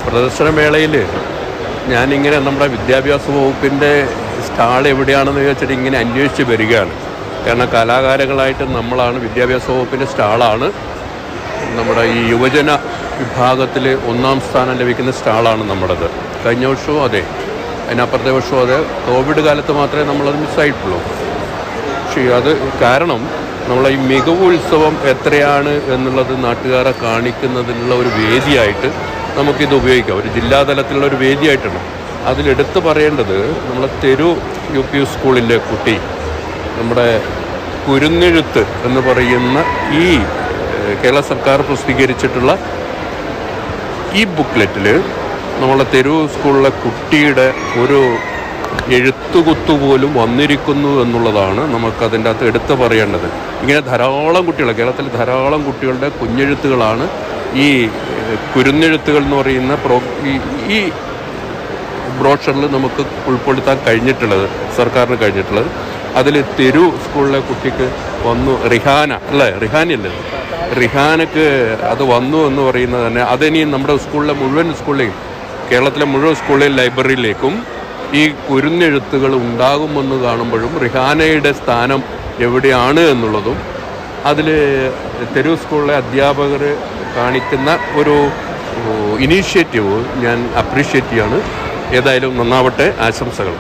പ്രദർശനമേളയിൽ ഞാനിങ്ങനെ നമ്മുടെ വിദ്യാഭ്യാസ വകുപ്പിൻ്റെ സ്റ്റാൾ എവിടെയാണെന്ന് ചോദിച്ചിട്ട് ഇങ്ങനെ അന്വേഷിച്ച് വരികയാണ്. കാരണം കലാകാരങ്ങളായിട്ട് നമ്മളാണ്, വിദ്യാഭ്യാസ വകുപ്പിൻ്റെ സ്റ്റാളാണ് നമ്മുടെ ഈ യുവജന വിഭാഗത്തിൽ 1ാം സ്ഥാനം ലഭിക്കുന്ന സ്റ്റാളാണ് നമ്മുടേത്. കഴിഞ്ഞ വർഷവും അതെ, അതിനപ്പുറത്തെ വർഷവും അതെ. കോവിഡ് കാലത്ത് മാത്രമേ നമ്മളത് മിസ്സായിട്ടുള്ളൂ. പക്ഷേ അത് കാരണം നമ്മളെ ഈ മികവുത്സവം എത്രയാണ് എന്നുള്ളത് നാട്ടുകാരെ കാണിക്കുന്നതിനുള്ള ഒരു വേദിയായിട്ട് നമുക്കിത് ഉപയോഗിക്കാം. ഒരു ജില്ലാതലത്തിലുള്ള ഒരു വേദിയായിട്ടാണ്. അതിലെടുത്ത് പറയേണ്ടത് നമ്മളെ തെരു UP സ്കൂളിലെ കുട്ടി നമ്മുടെ കുരുന്നെഴുത്ത് എന്ന് പറയുന്ന ഈ കേരള സർക്കാർ പ്രസിദ്ധീകരിച്ചിട്ടുള്ള ഈ ബുക്ക്ലെറ്റിൽ നമ്മളെ തെരു സ്കൂളിലെ കുട്ടിയുടെ ഒരു എഴുത്തുകുത്തു പോലും വന്നിരിക്കുന്നു എന്നുള്ളതാണ് നമുക്കതിൻ്റെ അകത്ത് എടുത്ത് പറയേണ്ടത്. ഇങ്ങനെ ധാരാളം കുട്ടികൾ, കേരളത്തിൽ ധാരാളം കുട്ടികളുടെ കുഞ്ഞെഴുത്തുകളാണ് ഈ കുരുന്നെഴുത്തുകൾ എന്ന് പറയുന്ന ഈ ബ്രോഷറിൽ നമുക്ക് ഉൾപ്പെടുത്താൻ കഴിഞ്ഞിട്ടുള്ളത്, സർക്കാരിന് കഴിഞ്ഞിട്ടുള്ളത്. അതിൽ തെരു സ്കൂളിലെ കുട്ടിക്ക് വന്നു, റിഹാനക്ക് അത് വന്നു എന്ന് പറയുന്നത് തന്നെ അതിനി നമ്മുടെ സ്കൂളിലെ മുഴുവൻ സ്കൂളിലെയും, കേരളത്തിലെ മുഴുവൻ സ്കൂളിലെയും ലൈബ്രറിയിലേക്കും ഈ കുരുന്നെഴുത്തുകൾ ഉണ്ടാകുമെന്ന് കാണുമ്പോഴും റിഹാനയുടെ സ്ഥാനം എവിടെയാണ് എന്നുള്ളതും അതിൽ തെരു സ്കൂളിലെ അധ്യാപകർ കാണിക്കുന്ന ഒരു ഇനീഷ്യേറ്റീവ് ഞാൻ അപ്രീഷിയേറ്റ് ചെയ്യാണ്. ഏതായാലും നന്നാവട്ടെ, ആശംസകൾ.